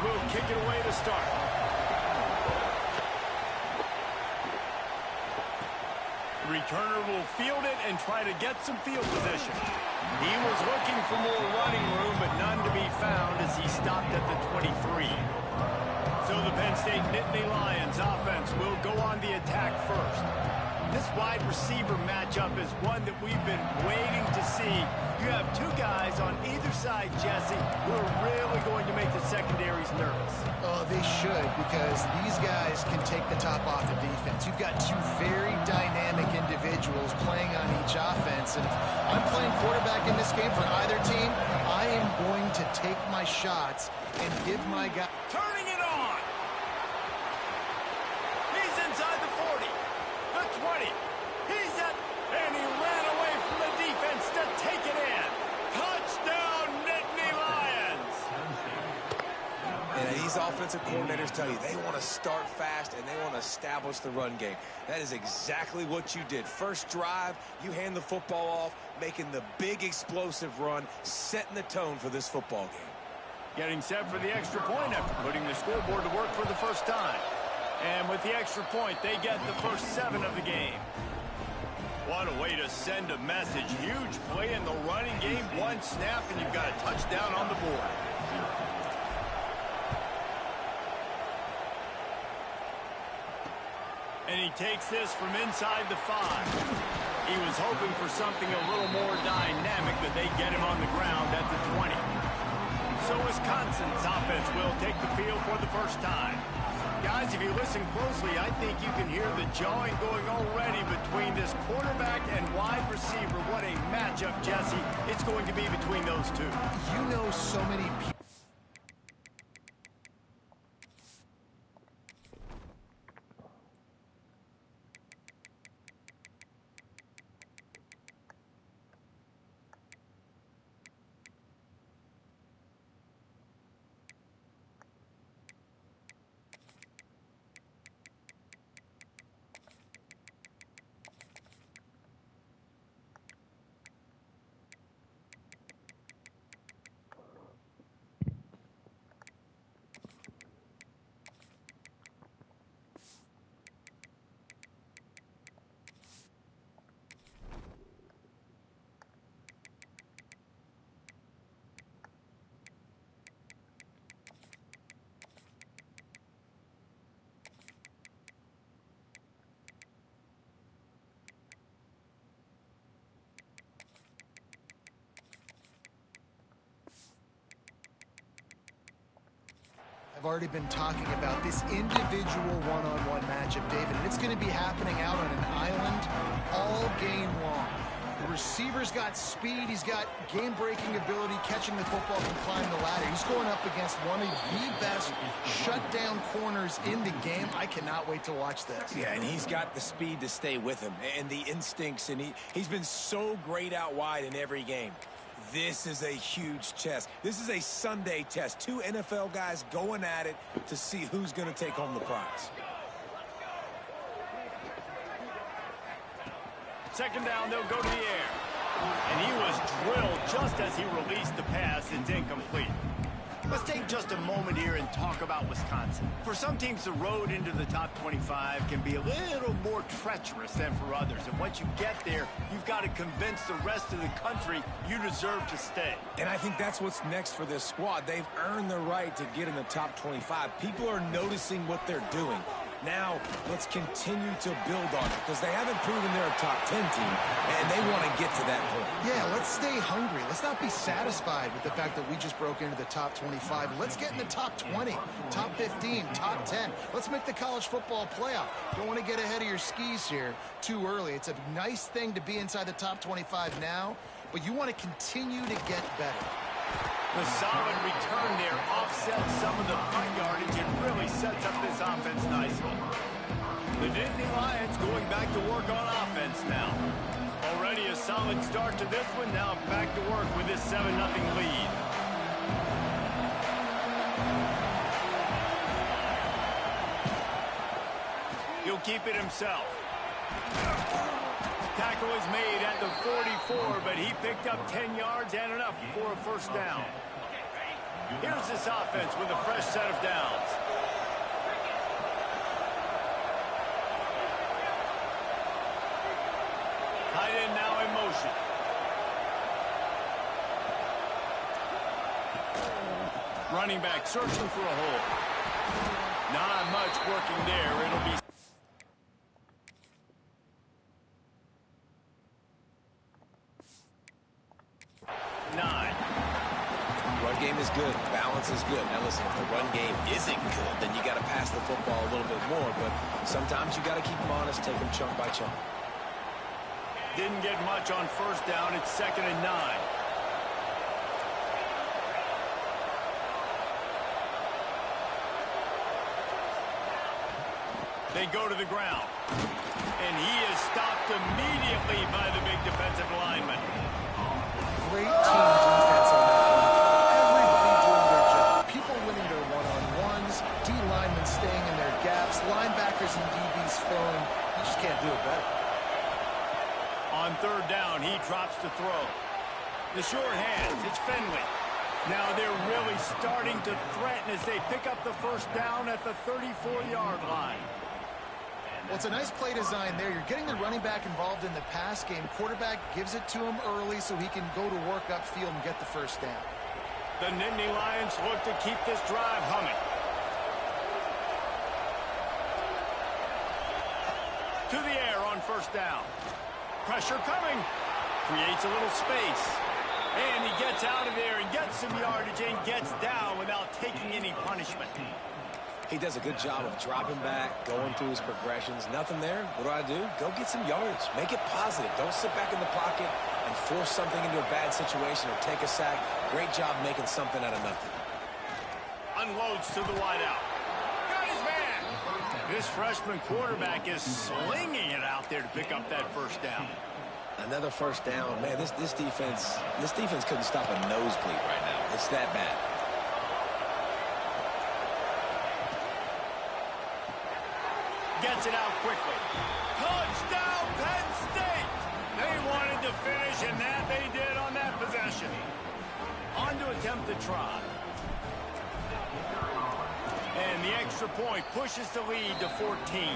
will kick it away to start. The returner will field it and try to get some field position. He was looking for more running room, but none to be found as he stopped at the 23. So the Penn State Nittany Lions offense will go on the attack first. This wide receiver matchup is one that we've been waiting to see. You have two guys on either side, Jesse, who are really going to make the secondaries nervous. Oh, they should, because these guys can take the top off the defense. You've got two very dynamic individuals playing on each offense, and if I'm playing quarterback in this game for either team, I am going to take my shots and give my guy... Turning it on! He's inside the 40. The 20. He's at... And he ran away from the defense to take it in. Touchdown, Nittany Lions! And these offensive coordinators tell you they want to start fast and they want to establish the run game. That is exactly what you did. First drive, you hand the football off, making the big explosive run, setting the tone for this football game. Getting set for the extra point after putting the scoreboard to work for the first time. And with the extra point, they get the first 7 of the game. What a way to send a message. Huge play in the running game. One snap, and you've got a touchdown on the board. And he takes this from inside the 5. He was hoping for something a little more dynamic, but they get him on the ground at the 20. So Wisconsin's offense will take the field for the first time. Guys, if you listen closely, I think you can hear the jawing going already between this quarterback and wide receiver. What a matchup, Jesse. It's going to be between those two. You know so many people... I've already been talking about this individual one-on-one matchup, David, and it's going to be happening out on an island all game long. The receiver's got speed, he's got game-breaking ability, catching the football and climbing the ladder. He's going up against one of the best shutdown corners in the game. I cannot wait to watch this. Yeah, and he's got the speed to stay with him and the instincts, and he's been so great out wide in every game. This is a huge test. This is a Sunday test. Two NFL guys going at it to see who's going to take home the prize. Second down, they'll go to the air. And he was drilled just as he released the pass. It's incomplete. Let's take just a moment here and talk about Wisconsin. For some teams, the road into the top 25 can be a little more treacherous than for others. And once you get there, you've got to convince the rest of the country you deserve to stay. And I think that's what's next for this squad. They've earned the right to get in the top 25. People are noticing what they're doing. Now, let's continue to build on it because they haven't proven they're a top 10 team, and they want to get to that point. Yeah, let's stay hungry. Let's not be satisfied with the fact that we just broke into the top 25. Let's get in the top 20, top 15, top 10. Let's make the college football playoff. Don't want to get ahead of your skis here too early. It's a nice thing to be inside the top 25 now, but you want to continue to get better. The solid return there offsets some of the punt yardage and really sets up this offense nicely. The Nittany Lions going back to work on offense now. Already a solid start to this one. Now back to work with this 7-0 lead. He'll keep it himself. Tackle is made at the 44, but he picked up 10 yards and enough for a first down. Here's this offense with a fresh set of downs. Tight end now in motion. Running back searching for a hole. Not much working there. It'll be 9. Run game is good. Balance is good. Now listen, if the run game isn't good, then you got to pass the football a little bit more. But sometimes you got to keep them honest, take them chunk by chunk. Didn't get much on first down. It's 2nd and 9. They go to the ground. And he is stopped immediately by the big defensive lineman. Great team defense on that one. Everybody doing their job. People winning their one-on-ones, D linemen staying in their gaps, linebackers and DBs filling. You just can't do it better. On 3rd down, he drops to throw. The short hands, it's Finley. Now they're really starting to threaten as they pick up the first down at the 34-yard line. Well, it's a nice play design there. You're getting the running back involved in the pass game. Quarterback gives it to him early so he can go to work upfield and get the first down. The Nittany Lions look to keep this drive humming. To the air on first down. Pressure coming. Creates a little space. And he gets out of there and gets some yardage and gets down without taking any punishment. He does a good job of dropping back, going through his progressions. Nothing there. What do? Go get some yardage. Make it positive. Don't sit back in the pocket and force something into a bad situation or take a sack. Great job making something out of nothing. Unloads to the wideout. Got his man. This freshman quarterback is slinging it out there to pick up that first down. Another first down. Man, this defense couldn't stop a nosebleed right now. It's that bad. Gets it out quickly. Touchdown, Penn State! They wanted to finish, and that they did on that possession. On to attempt the try. And the extra point pushes the lead to 14.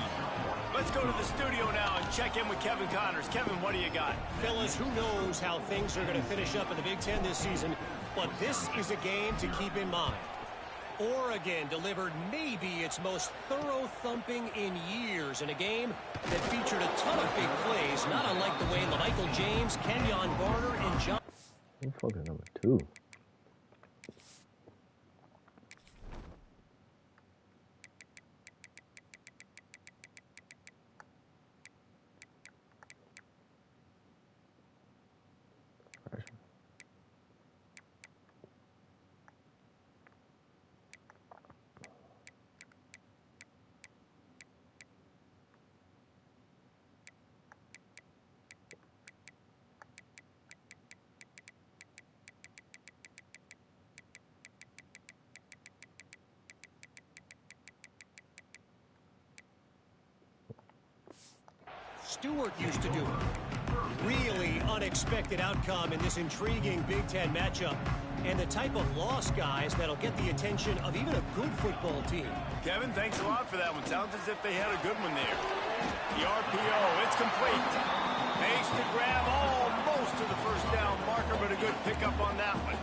Let's go to the studio now and check in with Kevin Connors. Kevin, what do you got? Fellas, who knows how things are going to finish up in the Big Ten this season, but this is a game to keep in mind. Oregon delivered maybe its most thorough thumping in years in a game that featured a ton of big plays, not unlike the way Michael James, Kenyon Barner, and John... Who's fucking number 2? Stewart used to do it. Really unexpected outcome in this intriguing Big Ten matchup, and the type of loss, guys, that'll get the attention of even a good football team. Kevin, thanks a lot for that one. Sounds as if they had a good one there. The RPO, it's complete. Makes the grab almost to the first down marker, but a good pickup on that one.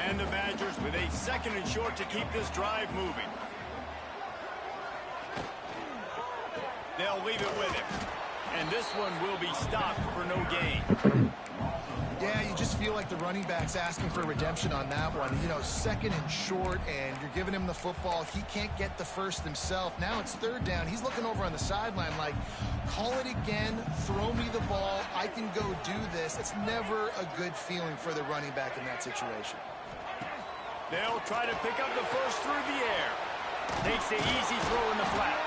And the Badgers with a 2nd and short to keep this drive moving. They'll leave it with him. And this one will be stopped for no gain. Yeah, you just feel like the running back's asking for redemption on that one. You know, 2nd and short, and you're giving him the football. He can't get the first himself. Now it's 3rd down. He's looking over on the sideline like, call it again, throw me the ball, I can go do this. It's never a good feeling for the running back in that situation. They'll try to pick up the first through the air. Takes the easy throw in the flat.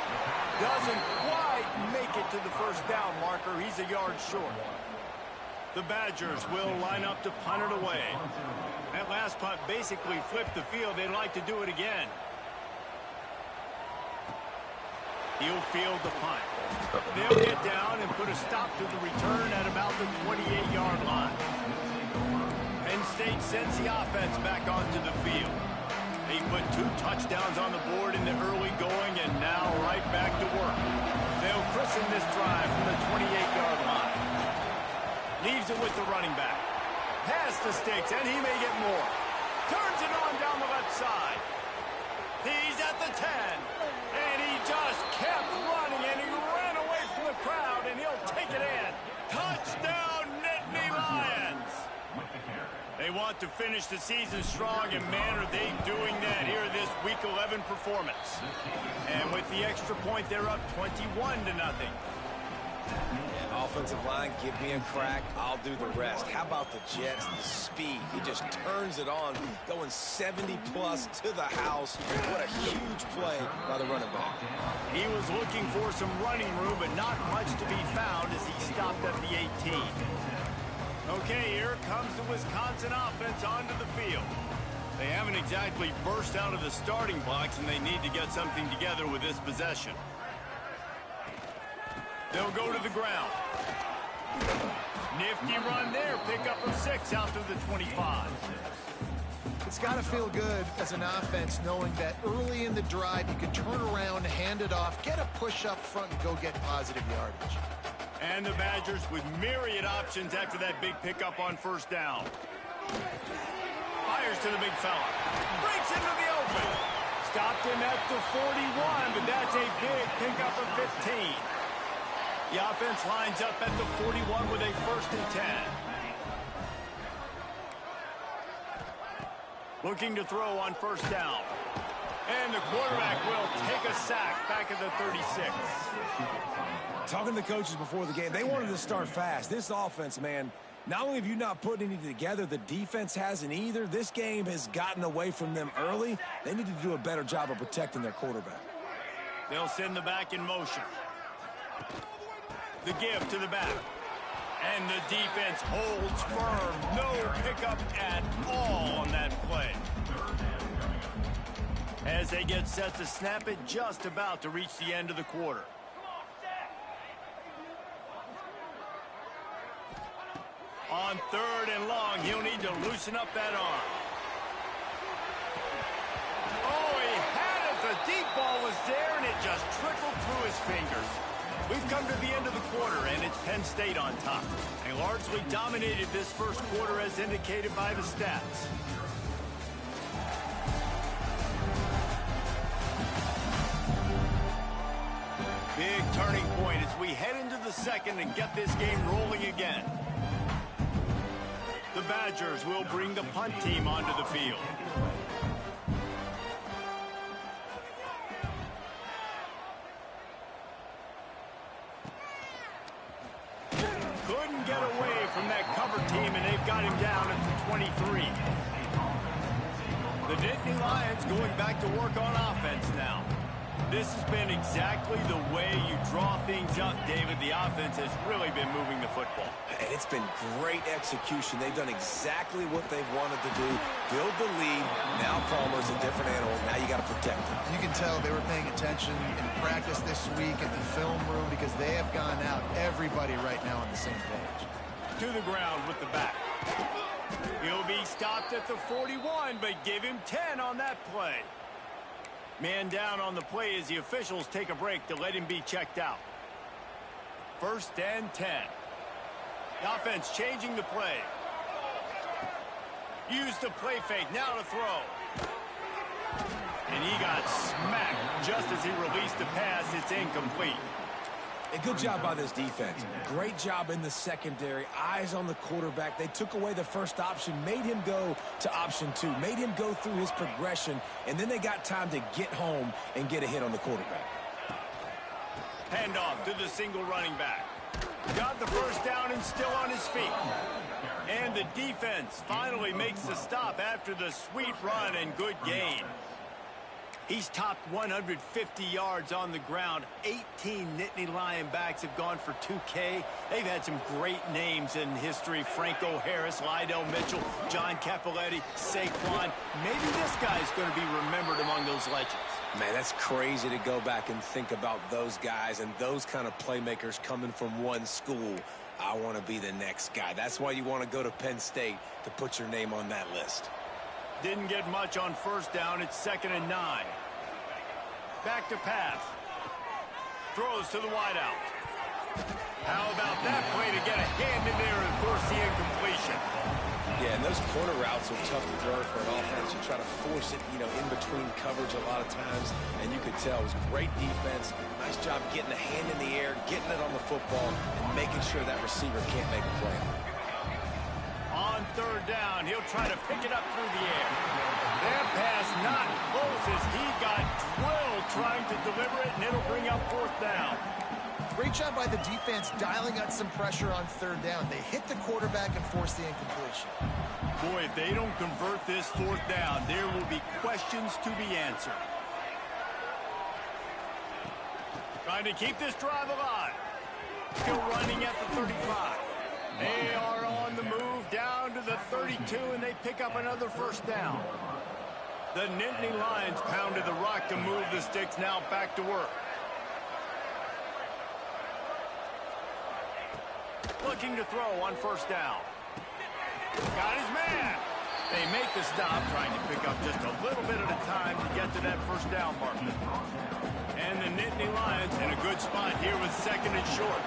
Doesn't quite make it to the first down marker. He's a yard short. The Badgers will line up to punt it away. That last punt basically flipped the field. They'd like to do it again. He'll field the punt. They'll get down and put a stop to the return at about the 28-yard line. Penn State sends the offense back onto the field. They put 2 touchdowns on the board in the early going, and now right back to work. They'll christen this drive from the 28-yard line. Leaves it with the running back. Past the sticks, and he may get more. Turns it on down the left side. He's at the 10. And he just kept running, and he ran away from the crowd, and he'll take it in. Touchdown, Nittany Lions! They want to finish the season strong, and man, are they doing that here this Week 11 performance. And with the extra point, they're up 21-0. Yeah, offensive line, give me a crack, I'll do the rest. How about the Jets, the speed? He just turns it on, going 70-plus to the house. What a huge play by the running back. He was looking for some running room, but not much to be found as he stopped at the 18. Okay, here comes the Wisconsin offense onto the field. They haven't exactly burst out of the starting blocks, and they need to get something together with this possession. They'll go to the ground. Nifty run there. Pickup of 6 out to the 25. It's got to feel good as an offense knowing that early in the drive you can turn around, hand it off, get a push up front, and go get positive yardage. And the Badgers with myriad options after that big pickup on first down. Fires to the big fella. Breaks into the open. Stopped him at the 41, but that's a big pickup of 15. The offense lines up at the 41 with a 1st and 10. Looking to throw on first down. And the quarterback will take a sack back at the 36. Talking to the coaches before the game, they wanted to start fast. This offense, man, not only have you not put anything together, the defense hasn't either. This game has gotten away from them early. They need to do a better job of protecting their quarterback. They'll send the back in motion. The give to the back. And the defense holds firm. No pickup at all on that play. As they get set to snap it, just about to reach the end of the quarter. On 3rd and long, he'll need to loosen up that arm. Oh, he had it. The deep ball was there, and it just trickled through his fingers. We've come to the end of the quarter, and it's Penn State on top. They largely dominated this first quarter as indicated by the stats. Big turning point as we head into the second and get this game rolling again. The Badgers will bring the punt team onto the field. Couldn't get away from that cover team, and they've got him down at the 23. The Nittany Lions going back to work on offense now. This has been exactly the way you draw things up, David. The offense has really been moving the football. And it's been great execution. They've done exactly what they've wanted to do. Build the lead. Now Palmer's a different animal. Now you got to protect him. You can tell they were paying attention in practice this week at the film room because they have gone out, everybody right now on the same page. To the ground with the back. He'll be stopped at the 41, but give him 10 on that play. Man down on the play as the officials take a break to let him be checked out. 1st and 10. The offense changing the play. Use the play fake, now to throw. And he got smacked just as he released the pass. It's incomplete. A good job by this defense. Great job in the secondary. Eyes on the quarterback. They took away the first option, made him go to option 2, made him go through his progression, and then they got time to get home and get a hit on the quarterback. Handoff to the single running back. Got the first down and still on his feet. And the defense finally makes the stop after the sweet run and good gain. He's topped 150 yards on the ground. 18 Nittany Lion backs have gone for 2K. They've had some great names in history. Franco Harris, Lydell Mitchell, John Capoletti, Saquon. Maybe this guy's going to be remembered among those legends. Man, that's crazy to go back and think about those guys and those kind of playmakers coming from one school. I want to be the next guy. That's why you want to go to Penn State, to put your name on that list. Didn't get much on first down. It's 2nd and 9. Back to pass. Throws to the wideout. How about that play to get a hand in there and force the incompletion? Yeah, and those corner routes are tough to throw for an offense. You try to force it, in between coverage a lot of times, and you could tell it was great defense. Nice job getting the hand in the air, getting it on the football, and making sure that receiver can't make a play. On 3rd down, he'll try to pick it up through the air. That pass not close as he got drilled trying to deliver it, and it'll bring up 4th down. Great job by the defense dialing up some pressure on 3rd down. They hit the quarterback and forced the incompletion. Boy, if they don't convert this 4th down, there will be questions to be answered. Trying to keep this drive alive. Still running at the 35. They are on the move down to the 32, and they pick up another 1st down. The Nittany Lions pounded the rock to move the sticks, now back to work. Looking to throw on 1st down. Got his man. They make the stop, trying to pick up just a little bit at a time to get to that 1st down marker. And the Nittany Lions in a good spot here with 2nd and short.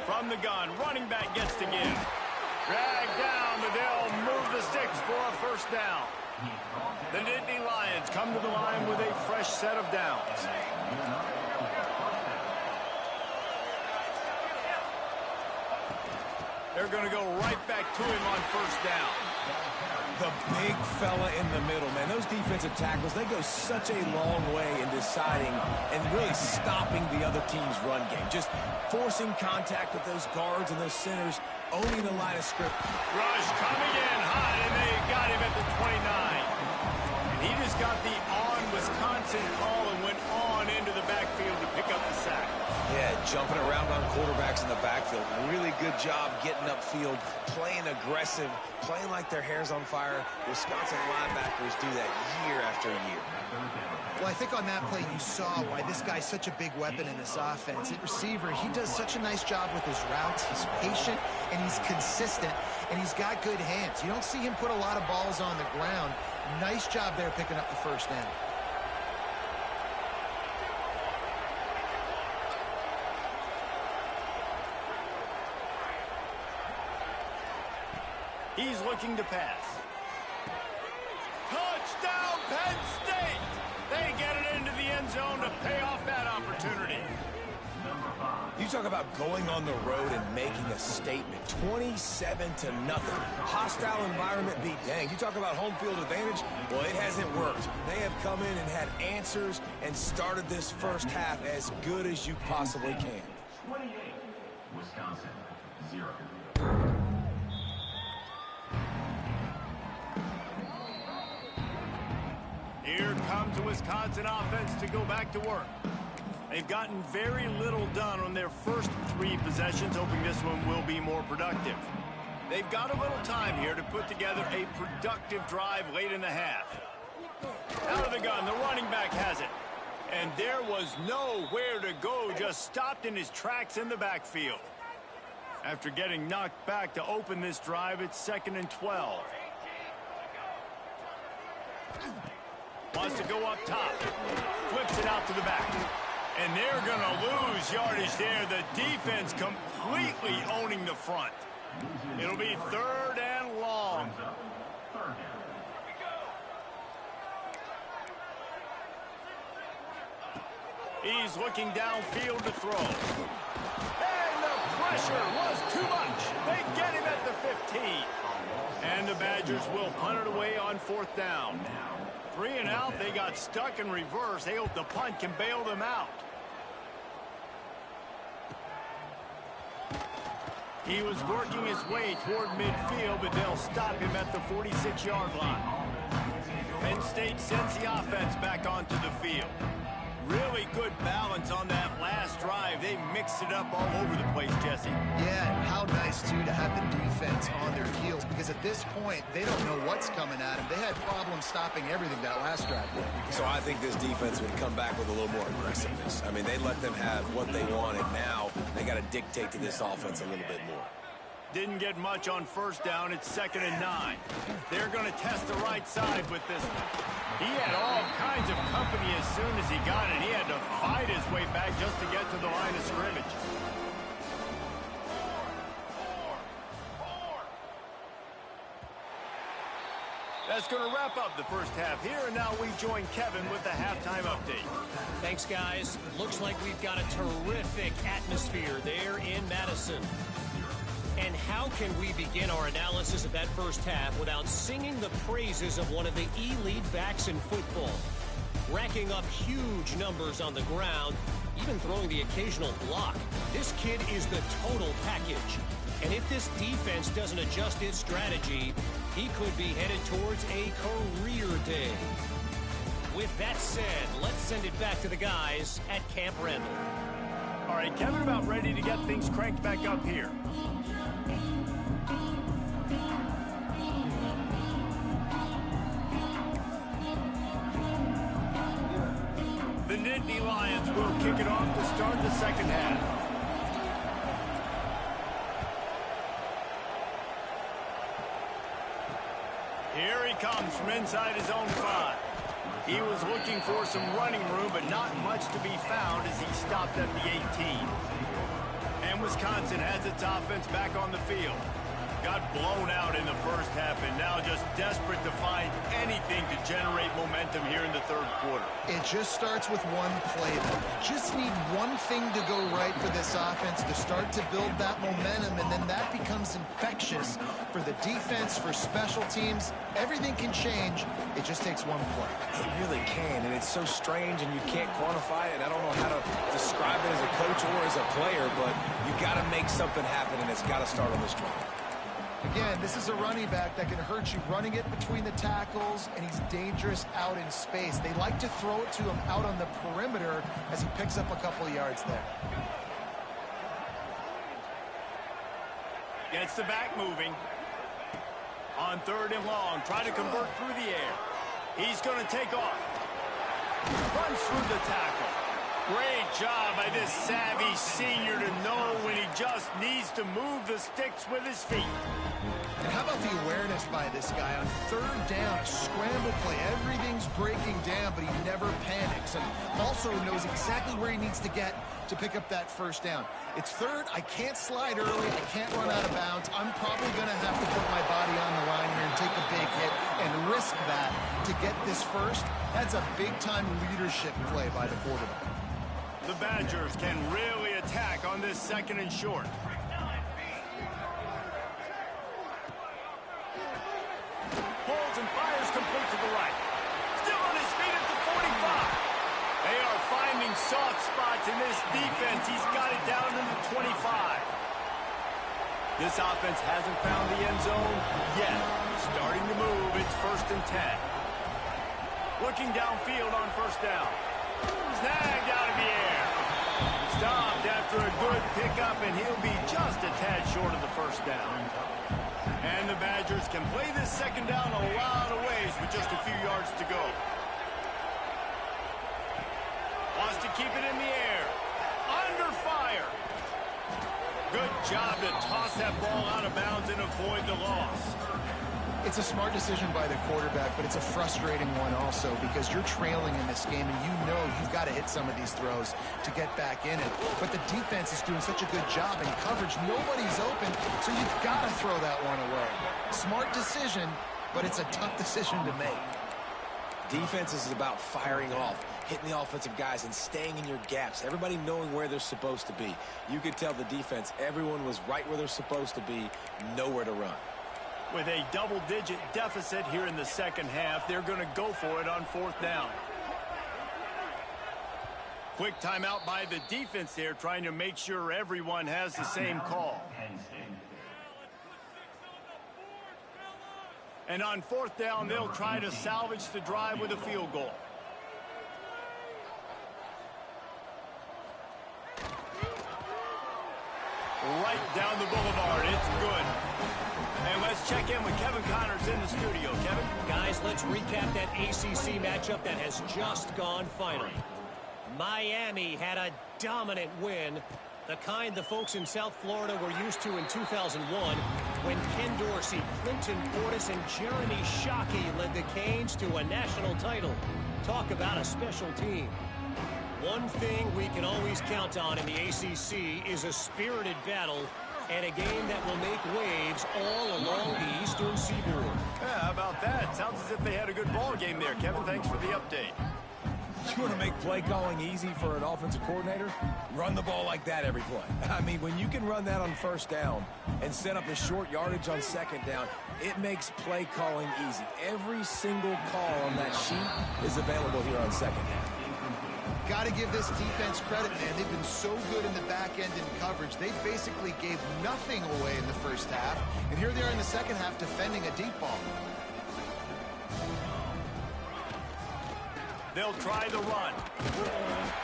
From the gun, running back gets to give. Dragged down, but they'll move the sticks for a 1st down. The Nittany Lions come to the line with a fresh set of downs. They're going to go right back to him on 1st down. The big fella in the middle, man. Those defensive tackles, they go such a long way in deciding and really stopping the other team's run game. Just forcing contact with those guards and those centers, owning the line of script. Rush coming in hot, and they got him at the 29. And he just got the on-Wisconsin call and went on into the backfield to pick up the sack. Yeah, jumping around on quarterbacks in the backfield. Really good job getting upfield, playing aggressive, playing like their hair's on fire. Wisconsin linebackers do that year after year. Well, I think on that play you saw why this guy's such a big weapon in this offense. At receiver, he does such a nice job with his routes. He's patient, and he's consistent, and he's got good hands. You don't see him put a lot of balls on the ground. Nice job there picking up the 1st down. He's looking to pass. Touchdown, Penn State! They get it into the end zone to pay off that opportunity. You talk about going on the road and making a statement. 27-0. Hostile environment beat. Dang, you talk about home field advantage? Well, it hasn't worked. They have come in and had answers and started this 1st half as good as you possibly can. 28, Wisconsin, 0. Here comes the Wisconsin offense to go back to work. They've gotten very little done on their first 3 possessions, hoping this one will be more productive. They've got a little time here to put together a productive drive late in the half. Out of the gun, the running back has it. And there was nowhere to go, just stopped in his tracks in the backfield. After getting knocked back to open this drive, it's 2nd and 12. Wants to go up top. Flips it out to the back. And they're going to lose yardage there. The defense completely owning the front. It'll be 3rd and long. He's looking downfield to throw. And the pressure was too much. They get him at the 15. And the Badgers will punt it away on 4th down. 3 and out. They got stuck in reverse. They hope the punt can bail them out. He was working his way toward midfield, but they'll stop him at the 46-yard line. Penn State sends the offense back onto the field. Really good balance on that last drive. They mixed it up all over the place, Jesse. Yeah, and how nice, too, to have the defense on their heels, because at this point, they don't know what's coming at them. They had problems stopping everything that last drive. So I think this defense would come back with a little more aggressiveness. I mean, they let them have what they wanted. Now they got to dictate to this offense a little bit more. Didn't get much on first down. It's 2nd and 9. They're going to test the right side with this one. He had all kinds of company as soon as he got it. He had to fight his way back just to get to the line of scrimmage. That's going to wrap up the first half here, and now we join Kevin with the halftime update. Thanks, guys. Looks like we've got a terrific atmosphere there in Madison. And how can we begin our analysis of that first half without singing the praises of one of the elite backs in football? Racking up huge numbers on the ground, even throwing the occasional block. This kid is the total package. And if this defense doesn't adjust its strategy, he could be headed towards a career day. With that said, let's send it back to the guys at Camp Randall. All right, Kevin, about ready to get things cranked back up here. The Nittany Lions will kick it off to start the second half. Here he comes from inside his own 5. He was looking for some running room, but not much to be found as he stopped at the 18. And Wisconsin has its offense back on the field. Got blown out in the first half and now just desperate to find anything to generate momentum here in the third quarter. It just starts with one play. Just need one thing to go right for this offense to start to build that momentum, and then that becomes infectious for the defense, for special teams. Everything can change. It just takes one play. It really can, and it's so strange, and you can't quantify it. I don't know how to describe it as a coach or as a player, but you got to make something happen, and it's got to start on this drive. Again, this is a running back that can hurt you running it between the tackles, and he's dangerous out in space. They like to throw it to him out on the perimeter as he picks up a couple of yards there. Gets the back moving. On 3rd and long, try to convert through the air. He's going to take off. Runs through the tackle. Great job by this savvy senior to know when he just needs to move the sticks with his feet. And how about the awareness by this guy on 3rd down, a scramble play. Everything's breaking down, but he never panics, and also knows exactly where he needs to get to pick up that 1st down. It's 3rd. I can't slide early. I can't run out of bounds. I'm probably going to have to put my body on the line here and take a big hit and risk that to get this 1st. That's a big-time leadership play by the quarterback. The Badgers can really attack on this 2nd and short. Pulls and fires complete to the right. Still on his feet at the 45. They are finding soft spots in this defense. He's got it down to the 25. This offense hasn't found the end zone yet. Starting to move. It's 1st and 10. Looking downfield on 1st down. Snagged out of the air. Stopped after a good pickup, and he'll be just a tad short of the 1st down. And the Badgers can play this 2nd down a lot of ways with just a few yards to go. Wants to keep it in the air. Under fire. Good job to toss that ball out of bounds and avoid the loss. It's a smart decision by the quarterback, but it's a frustrating one also because you're trailing in this game and you know you've got to hit some of these throws to get back in it. But the defense is doing such a good job in coverage. Nobody's open, so you've got to throw that one away. Smart decision, but it's a tough decision to make. Defense is about firing off, hitting the offensive guys, and staying in your gaps. Everybody knowing where they're supposed to be. You could tell the defense, everyone was right where they're supposed to be, nowhere to run. With a double-digit deficit here in the 2nd half, they're going to go for it on 4th down. Quick timeout by the defense there, trying to make sure everyone has the same call. And on 4th down, they'll try to salvage the drive with a field goal. right down the boulevard. It's good. And let's check in with Kevin Connors in the studio. Kevin? Guys, let's recap that ACC matchup that has just gone final. Miami had a dominant win, the kind the folks in South Florida were used to in 2001 when Ken Dorsey, Clinton Portis, and Jeremy Shockey led the Canes to a national title. Talk about a special team. One thing we can always count on in the ACC is a spirited battle and a game that will make waves all along the Eastern Seaboard. Yeah, how about that? Sounds as if they had a good ball game there. Kevin, thanks for the update. You want to make play calling easy for an offensive coordinator? Run the ball like that every play. I mean, when you can run that on first down and set up a short yardage on second down, it makes play calling easy. Every single call on that sheet is available here on second down. Got to give this defense credit, man. They've been so good in the back end in coverage. They basically gave nothing away in the first half. And here they are in the second half defending a deep ball. They'll try the run.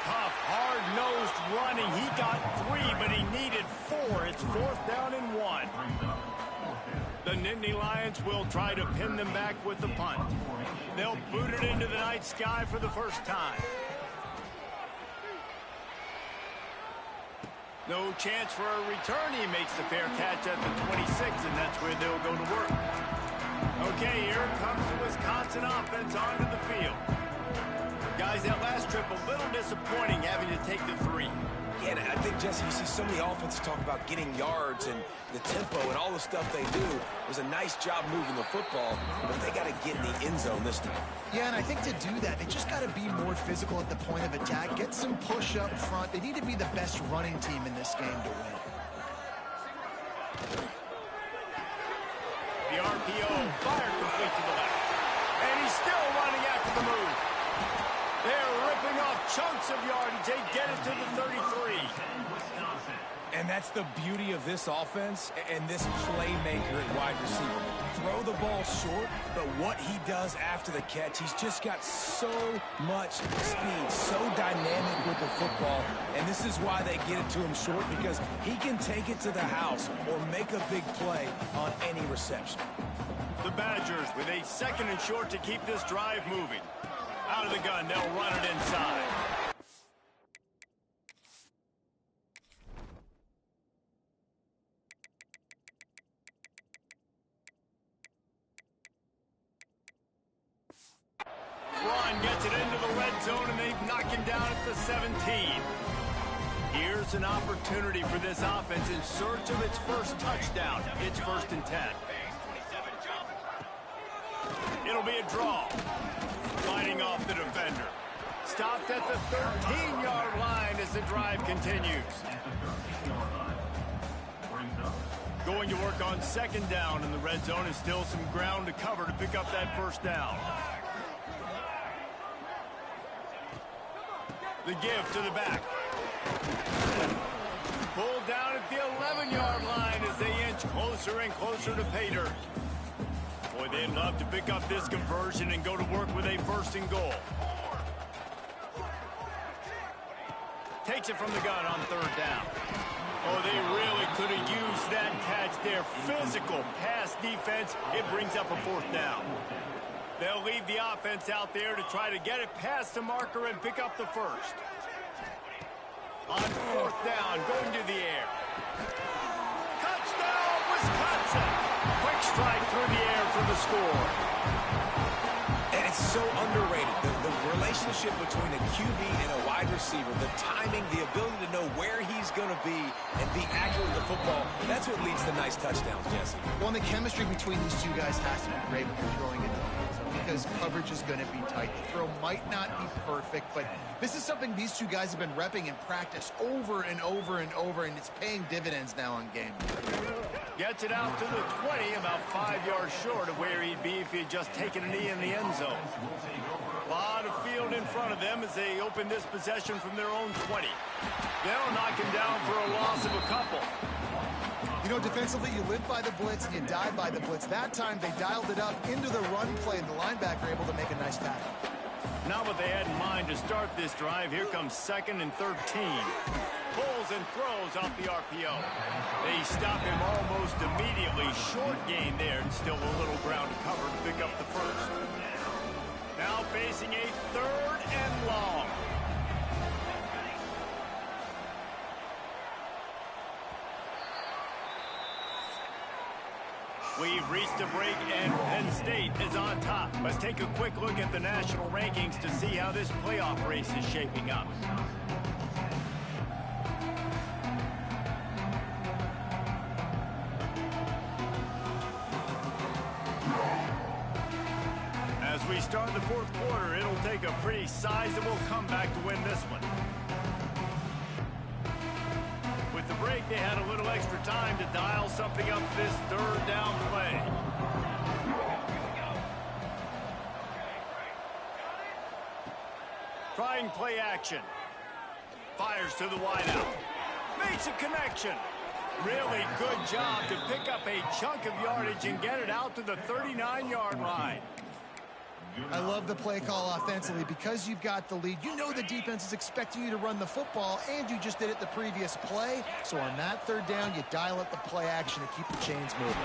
Tough, hard-nosed running. He got 3, but he needed 4. It's 4th down and 1. The Nittany Lions will try to pin them back with the punt. They'll boot it into the night sky for the first time. No chance for a return. He makes the fair catch at the 26, and that's where they'll go to work. Okay, here comes the Wisconsin offense onto the field. Guys, that last trip a little disappointing having to take the 3. Yeah, and I think, Jesse, you see so many offenses talk about getting yards and the tempo and all the stuff they do. It was a nice job moving the football, but they got to get in the end zone this time. Yeah, and I think to do that, they just got to be more physical at the point of attack, get some push up front. They need to be the best running team in this game to win. The RPO fired complete to the left. And he's still running after the move. They're ripping off chunks of yardage. They get it to the 33. And that's the beauty of this offense and this playmaker at wide receiver. Throw the ball short, but what he does after the catch, he's just got so much speed, so dynamic with the football. And this is why they get it to him short, because he can take it to the house or make a big play on any reception. The Badgers with a 2nd and short to keep this drive moving. Out of the gun, they'll run it inside. Run gets it into the red zone, and they knock him down at the 17. Here's an opportunity for this offense in search of its first touchdown. It's 1st and 10. It'll be a draw. Fighting off the defender. Stopped at the 13-yard line as the drive continues. Going to work on 2nd down in the red zone, and still some ground to cover to pick up that 1st down. The give to the back. Pulled down at the 11-yard line as they inch closer and closer to pay dirt. Boy, they'd love to pick up this conversion and go to work with a 1st and goal. Takes it from the gun on 3rd down. Oh, they really could have used that catch there. Physical pass defense. It brings up a 4th down. They'll leave the offense out there to try to get it past the marker and pick up the 1st. On 4th down, going to the air. Touchdown, Wisconsin! Quick strike through the air for the score. And it's so underrated. The relationship between a QB and a wide receiver, the timing, the ability to know where he's going to be and be accurate with the football, that's what leads to nice touchdowns, Jesse. Well, and the chemistry between these two guys has to be great when you're throwing it because coverage is going to be tight. The throw might not be perfect, but this is something these two guys have been repping in practice over and over and over, and it's paying dividends now on game. Gets it out to the 20, about 5 yards short of where he'd be if he had just taken a knee in the end zone. A lot of field in front of them as they open this possession from their own 20. They'll knock him down for a loss of a couple. You know, defensively, you live by the blitz and you die by the blitz. That time, they dialed it up into the run play, and the linebacker able to make a nice tackle. Not what they had in mind to start this drive. Here comes 2nd and 13. pulls and throws off the RPO. They stop him almost immediately. Short gain there, and still a little ground to cover to pick up the first. Now facing a 3rd and long. We've reached a break, and Penn State is on top. Let's take a quick look at the national rankings to see how this playoff race is shaping up. As we start the 4th quarter, it'll take a pretty sizable comeback to win this one. With the break, they had a little extra time to dial something up this 3rd down play. Trying play action. Fires to the wideout. Makes a connection. Really good job to pick up a chunk of yardage and get it out to the 39-yard line. I love the play call offensively because you've got the lead. You know the defense is expecting you to run the football, and you just did it the previous play. So on that 3rd down, you dial up the play action to keep the chains moving.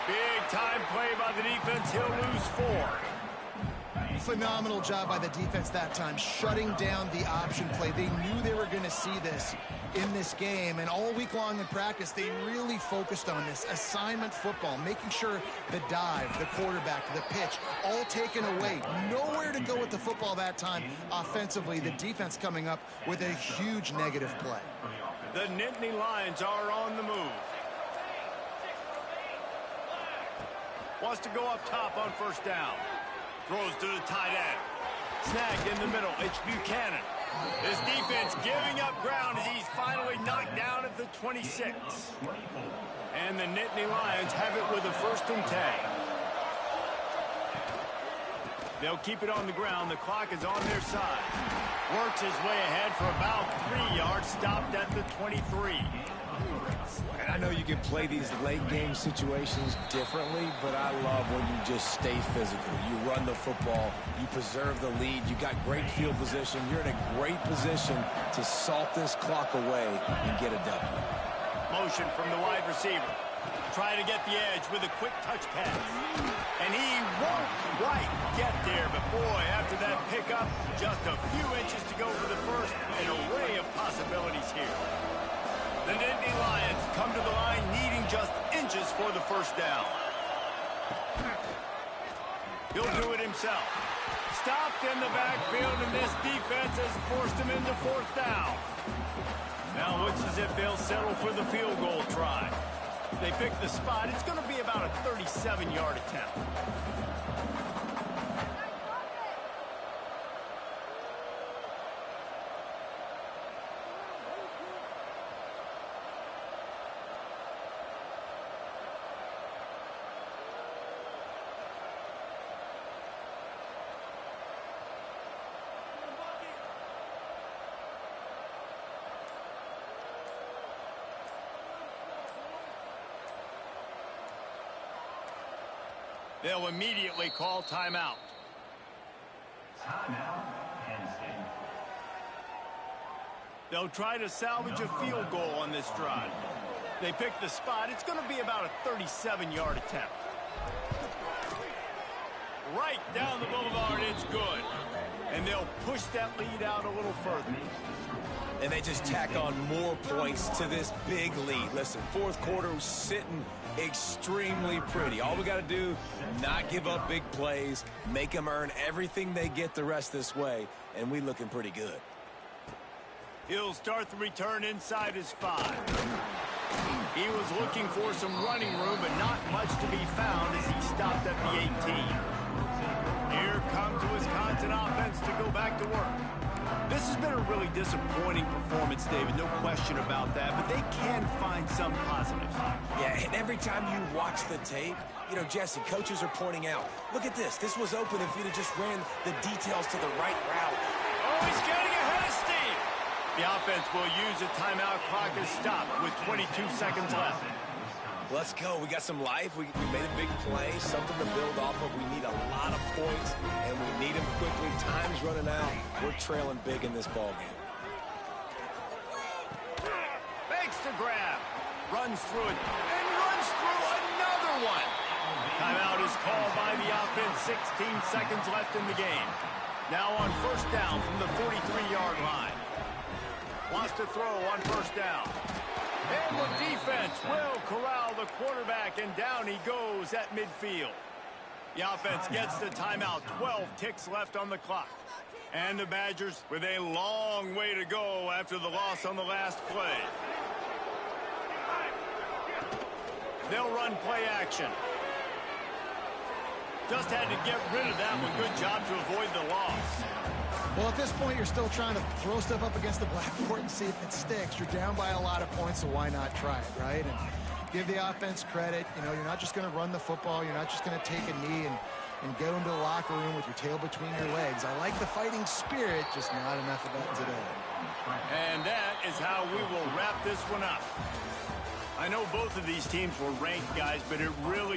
Big time play by the defense. He'll lose 4. Phenomenal job by the defense that time, shutting down the option play. They knew they were going to see this in this game, and all week long in practice, they really focused on this assignment football, making sure the dive, the quarterback, the pitch, all taken away. Nowhere to go with the football that time. Offensively, the defense coming up with a huge negative play. The Nittany Lions are on the move. Wants to go up top on 1st down. Throws to the tight end. Snagged in the middle. It's Buchanan. This defense giving up ground as he's finally knocked down at the 26. And the Nittany Lions have it with a 1st and 10. They'll keep it on the ground. The clock is on their side. Works his way ahead for about 3 yards. Stopped at the 23. And I know you can play these late game situations differently, but I love when you just stay physical. You run the football, you preserve the lead, you got great field position, you're in a great position to salt this clock away and get a W. Motion from the wide receiver. Trying to get the edge with a quick touch pass. And he won't quite get there, but boy, after that pickup, just a few inches to go for the first. An array of possibilities here. The Nittany Lions come to the line needing just inches for the 1st down. He'll do it himself. Stopped in the backfield, and this defense has forced him into 4th down. Now it looks as if they'll settle for the field goal try. They pick the spot. It's going to be about a 37-yard attempt. They'll immediately call timeout. Timeout, Penn State. They'll try to salvage a field goal on this drive. They pick the spot. It's going to be about a 37-yard attempt. Right down the boulevard, it's good. And they'll push that lead out a little further. And they just tack on more points to this big lead. Listen, 4th quarter was sitting extremely pretty. All we got to do, not give up big plays, make them earn everything they get the rest this way, and we looking pretty good. He'll start the return inside his 5. He was looking for some running room, but not much to be found as he stopped at the 18. Here comes the Wisconsin offense to go back to work. This has been a really disappointing performance, David, no question about that, but they can find some positives. Yeah, and every time you watch the tape, you know, Jesse, coaches are pointing out, look at this. This was open if you'd have just ran the details to the right route. Oh, he's getting ahead of steam. The offense will use a timeout. Clock is stopped with 22 seconds left. Let's go. We got some life. We made a big play, something to build off of. We need a lot of points, and we need them quickly. Time's running out. We're trailing big in this ball game. runs through it and runs through another one. Timeout is called by the offense. 16 seconds left in the game. Now on first down from the 43-yard line. Wants to throw on first down. And the defense will corral the quarterback, and down he goes at midfield. The offense gets the timeout. 12 ticks left on the clock. And the Badgers with a long way to go after the loss on the last play. They'll run play action. Just had to get rid of that one. Good job to avoid the loss. Well, at this point, you're still trying to throw stuff up against the blackboard and see if it sticks. You're down by a lot of points, so why not try it, right? And give the offense credit. You know, you're not just going to run the football. You're not just going to take a knee and go into the locker room with your tail between your legs. I like the fighting spirit, just not enough of that today. And that is how we will wrap this one up. I know both of these teams were ranked, guys, but it really